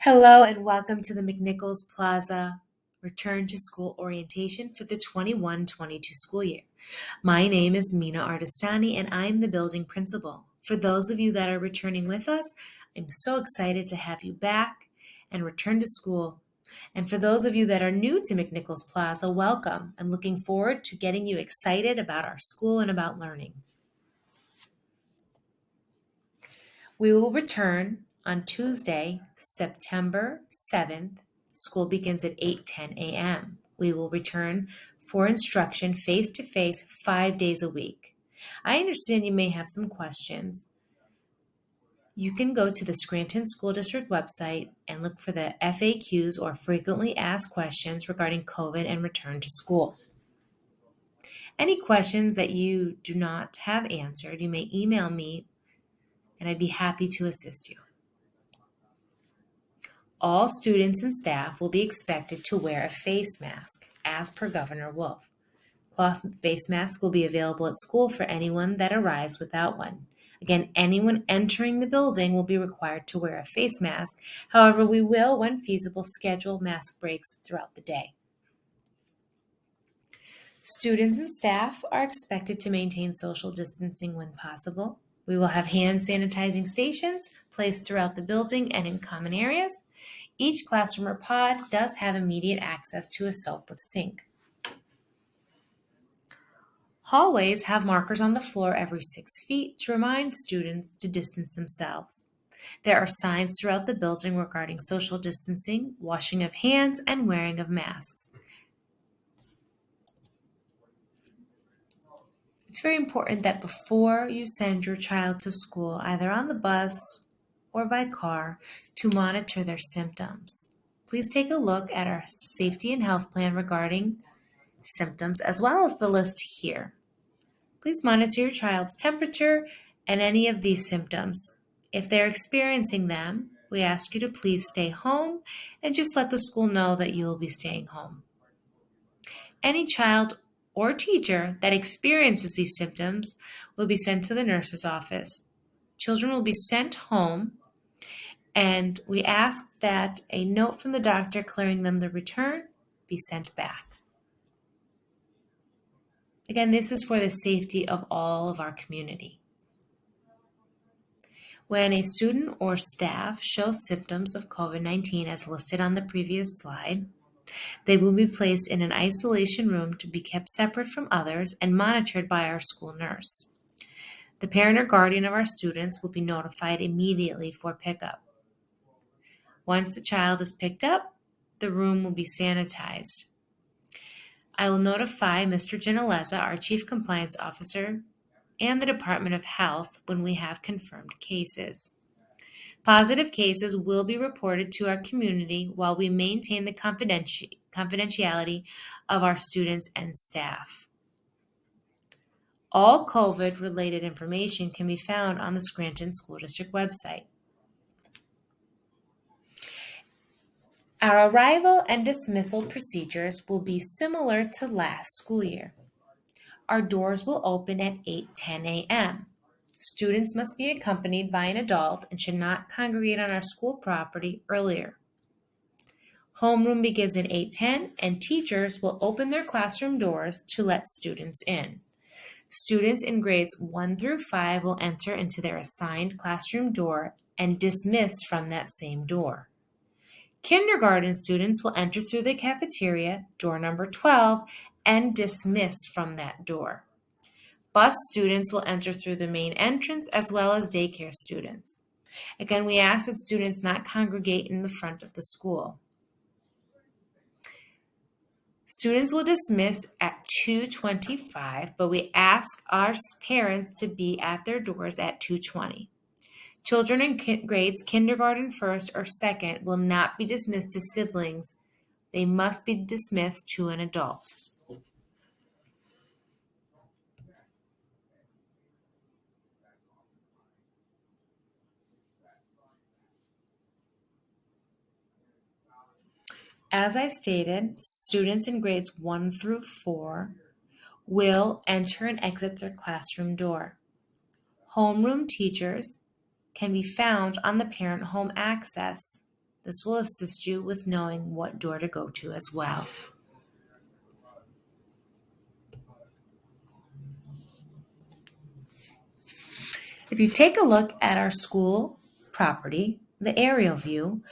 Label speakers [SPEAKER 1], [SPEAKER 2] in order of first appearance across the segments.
[SPEAKER 1] Hello and welcome to the McNichols Plaza Return to School Orientation for the 21-22 school year. My name is Mina Artistani and I'm the building principal. For those of you that are returning with us, I'm so excited to have you back and return to school. And for those of you that are new to McNichols Plaza, welcome. I'm looking forward to getting you excited about our school and about learning. We will return on Tuesday, September 7th. School begins at 8:10 a.m. We will return for instruction face-to-face 5 days a week. I understand you may have some questions. You can go to the Scranton School District website and look for the FAQs or frequently asked questions regarding COVID and return to school. Any questions that you do not have answered, you may email me and I'd be happy to assist you. All students and staff will be expected to wear a face mask, as per Governor Wolf. Cloth face masks will be available at school for anyone that arrives without one. Again, anyone entering the building will be required to wear a face mask. However, we will, when feasible, schedule mask breaks throughout the day. Students and staff are expected to maintain social distancing when possible. We will have hand sanitizing stations placed throughout the building and in common areas. Each classroom or pod does have immediate access to a soap with sink. Hallways have markers on the floor every 6 feet to remind students to distance themselves. There are signs throughout the building regarding social distancing, washing of hands, and wearing of masks. It's very important that before you send your child to school, either on the bus or by car, to monitor their symptoms. Please take a look at our safety and health plan regarding symptoms, as well as the list here. Please monitor your child's temperature and any of these symptoms. If they're experiencing them, we ask you to please stay home and just let the school know that you will be staying home. Any child or teacher that experiences these symptoms will be sent to the nurse's office. Children will be sent home, and we ask that a note from the doctor clearing them the return be sent back. Again, this is for the safety of all of our community. When a student or staff shows symptoms of COVID-19 as listed on the previous slide, they will be placed in an isolation room to be kept separate from others and monitored by our school nurse. The parent or guardian of our students will be notified immediately for pickup. Once the child is picked up, the room will be sanitized. I will notify Mr. Ginaleza, our Chief Compliance Officer, and the Department of Health when we have confirmed cases. Positive cases will be reported to our community while we maintain the confidentiality of our students and staff. All COVID-related information can be found on the Scranton School District website. Our arrival and dismissal procedures will be similar to last school year. Our doors will open at 8:10 a.m. Students must be accompanied by an adult and should not congregate on our school property earlier. Homeroom begins at 8:10 and teachers will open their classroom doors to let students in. Students in grades 1 through 5 will enter into their assigned classroom door and dismiss from that same door. Kindergarten students will enter through the cafeteria, door number 12, and dismiss from that door. Bus students will enter through the main entrance as well as daycare students. Again, we ask that students not congregate in the front of the school. Students will dismiss at 2:25, but we ask our parents to be at their doors at 2:20. Children in grades kindergarten, first, or second will not be dismissed to siblings. They must be dismissed to an adult. As I stated, students in grades 1 through 4 will enter and exit their classroom door. Homeroom teachers can be found on the parent home access This will assist you with knowing what door to go to as well. If you take a look at our school property, the aerial view,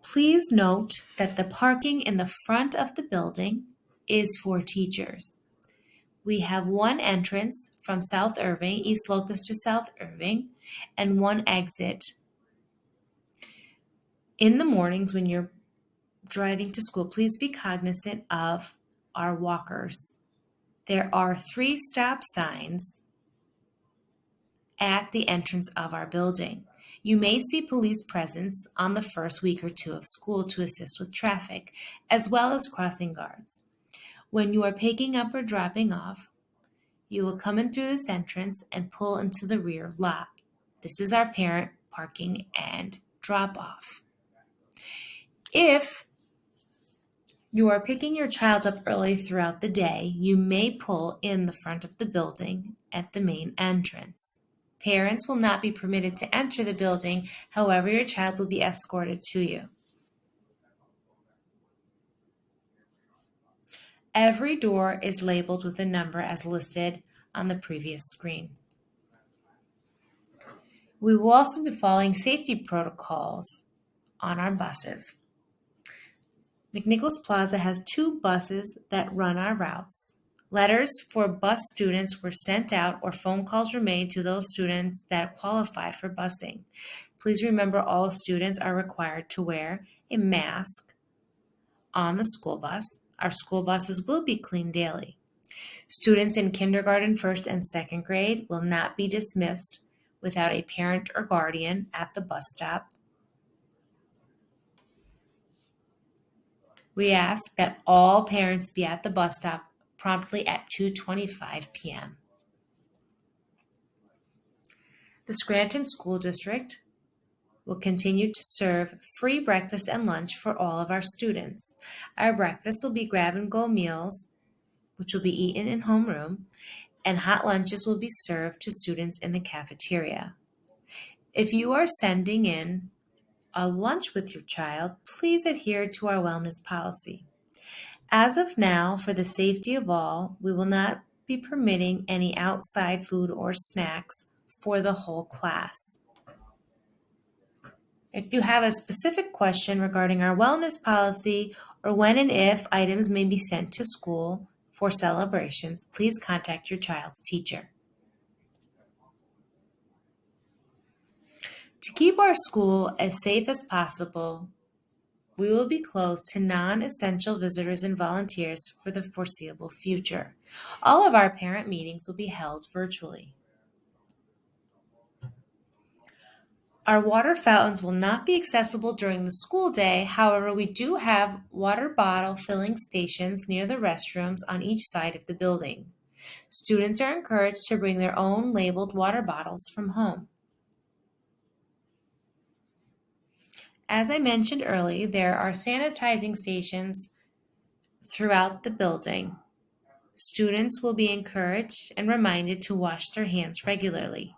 [SPEAKER 1] please note that the parking in the front of the building is for teachers. We have one entrance from South Irving, East Locust to South Irving, and one exit. In the mornings when you're driving to school, please be cognizant of our walkers. There are 3 stop signs at the entrance of our building. You may see police presence on the first week or 2 of school to assist with traffic, as well as crossing guards. When you are picking up or dropping off, you will come in through this entrance and pull into the rear lot. This is our parent parking and drop off. If you are picking your child up early throughout the day, you may pull in the front of the building at the main entrance. Parents will not be permitted to enter the building, however, your child will be escorted to you. Every door is labeled with a number as listed on the previous screen. We will also be following safety protocols on our buses. McNichols Plaza has 2 buses that run our routes. Letters for bus students were sent out or phone calls were made to those students that qualify for busing. Please remember all students are required to wear a mask on the school bus. Our school buses will be cleaned daily. Students in kindergarten, 1st, and 2nd grade will not be dismissed without a parent or guardian at the bus stop. We ask that all parents be at the bus stop promptly at 2:25 p.m. The Scranton School District will continue to serve free breakfast and lunch for all of our students. Our breakfast will be grab-and-go meals, which will be eaten in homeroom, and hot lunches will be served to students in the cafeteria. If you are sending in a lunch with your child, please adhere to our wellness policy. As of now, for the safety of all, we will not be permitting any outside food or snacks for the whole class. If you have a specific question regarding our wellness policy or when and if items may be sent to school for celebrations, please contact your child's teacher. To keep our school as safe as possible, we will be closed to non-essential visitors and volunteers for the foreseeable future. All of our parent meetings will be held virtually. Our water fountains will not be accessible during the school day. However, we do have water bottle filling stations near the restrooms on each side of the building. Students are encouraged to bring their own labeled water bottles from home. As I mentioned earlier, there are sanitizing stations throughout the building. Students will be encouraged and reminded to wash their hands regularly,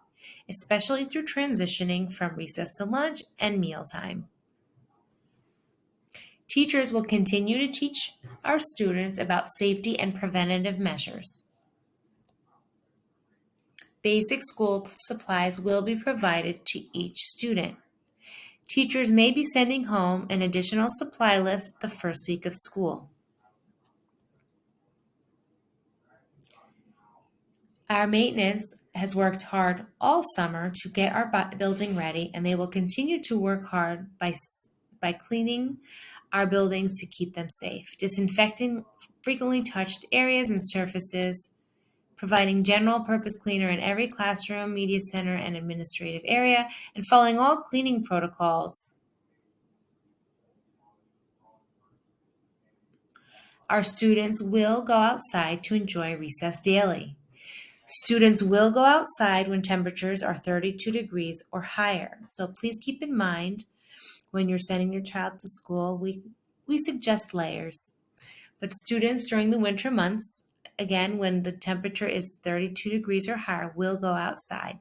[SPEAKER 1] especially through transitioning from recess to lunch and mealtime. Teachers will continue to teach our students about safety and preventative measures. Basic school supplies will be provided to each student. Teachers may be sending home an additional supply list the first week of school. Our maintenance has worked hard all summer to get our building ready, and they will continue to work hard by cleaning our buildings to keep them safe, disinfecting frequently touched areas and surfaces, providing general purpose cleaner in every classroom, media center, and administrative area, and following all cleaning protocols. Our students will go outside to enjoy recess daily. Students will go outside when temperatures are 32 degrees or higher. So please keep in mind when you're sending your child to school, we suggest layers. But students during the winter months, again, when the temperature is 32 degrees or higher, will go outside.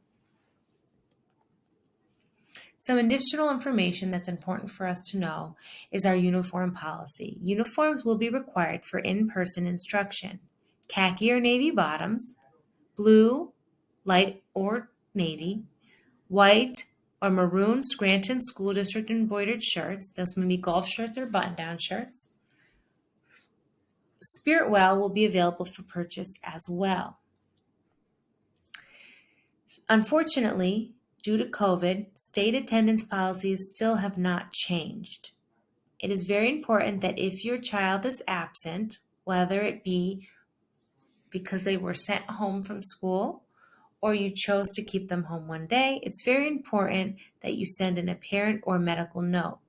[SPEAKER 1] Some additional information that's important for us to know is our uniform policy. Uniforms will be required for in-person instruction. Khaki or navy bottoms, blue, light or navy, white or maroon Scranton School District embroidered shirts. Those may be golf shirts or button-down shirts. Spirit Well will be available for purchase as well. Unfortunately, due to COVID, state attendance policies still have not changed. It is very important that if your child is absent, whether it be because they were sent home from school or you chose to keep them home one day, it's very important that you send in a parent or medical note.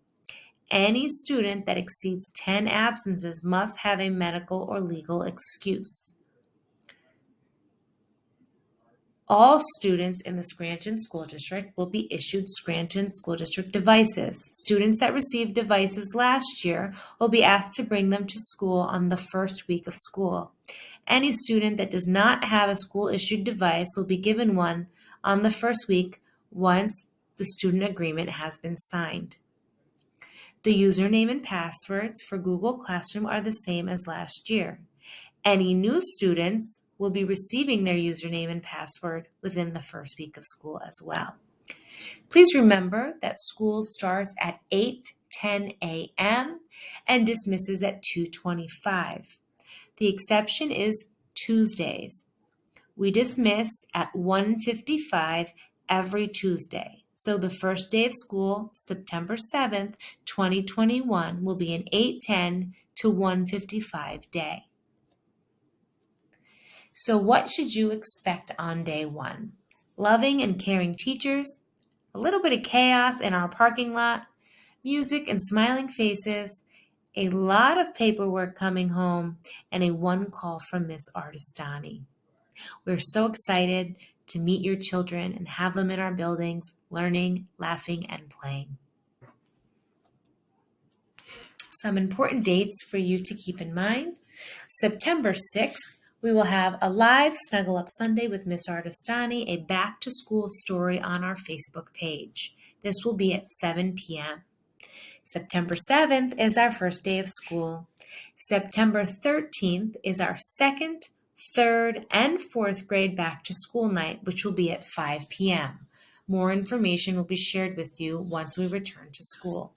[SPEAKER 1] Any student that exceeds 10 absences must have a medical or legal excuse. All students in the Scranton School District will be issued Scranton School District devices. Students that received devices last year will be asked to bring them to school on the first week of school. Any student that does not have a school-issued device will be given one on the first week once the student agreement has been signed. The username and passwords for Google Classroom are the same as last year. Any new students will be receiving their username and password within the first week of school as well. Please remember that school starts at 8:10 a.m. and dismisses at 2:25. The exception is Tuesdays. We dismiss at 1:55 every Tuesday. So the first day of school, September 7th, 2021, will be an 8:10 to 1:55 day. So what should you expect on day one? Loving and caring teachers, a little bit of chaos in our parking lot, music and smiling faces, a lot of paperwork coming home, and a one call from Miss Artistani. We're so excited to meet your children and have them in our buildings, learning, laughing, and playing. Some important dates for you to keep in mind. September 6th, we will have a live Snuggle Up Sunday with Miss Artistani, a back-to-school story on our Facebook page. This will be at 7 p.m. September 7th is our first day of school. September 13th is our second, third, and fourth grade back-to-school night, which will be at 5 p.m. More information will be shared with you once we return to school.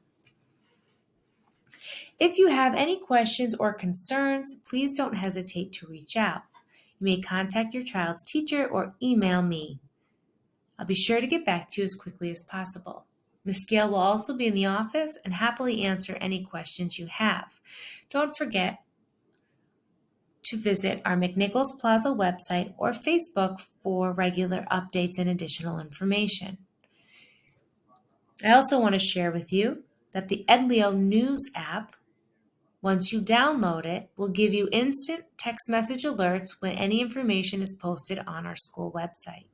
[SPEAKER 1] If you have any questions or concerns, please don't hesitate to reach out. You may contact your child's teacher or email me. I'll be sure to get back to you as quickly as possible. Ms. Gale will also be in the office and happily answer any questions you have. Don't forget to visit our McNichols Plaza website or Facebook for regular updates and additional information. I also want to share with you that the Edlio News App, once you download it, will give you instant text message alerts when any information is posted on our school website.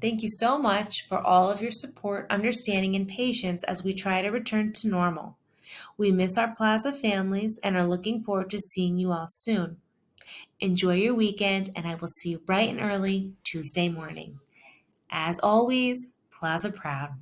[SPEAKER 1] Thank you so much for all of your support, understanding, and patience as we try to return to normal. We miss our Plaza families and are looking forward to seeing you all soon. Enjoy your weekend, and I will see you bright and early Tuesday morning. As always, Plaza proud.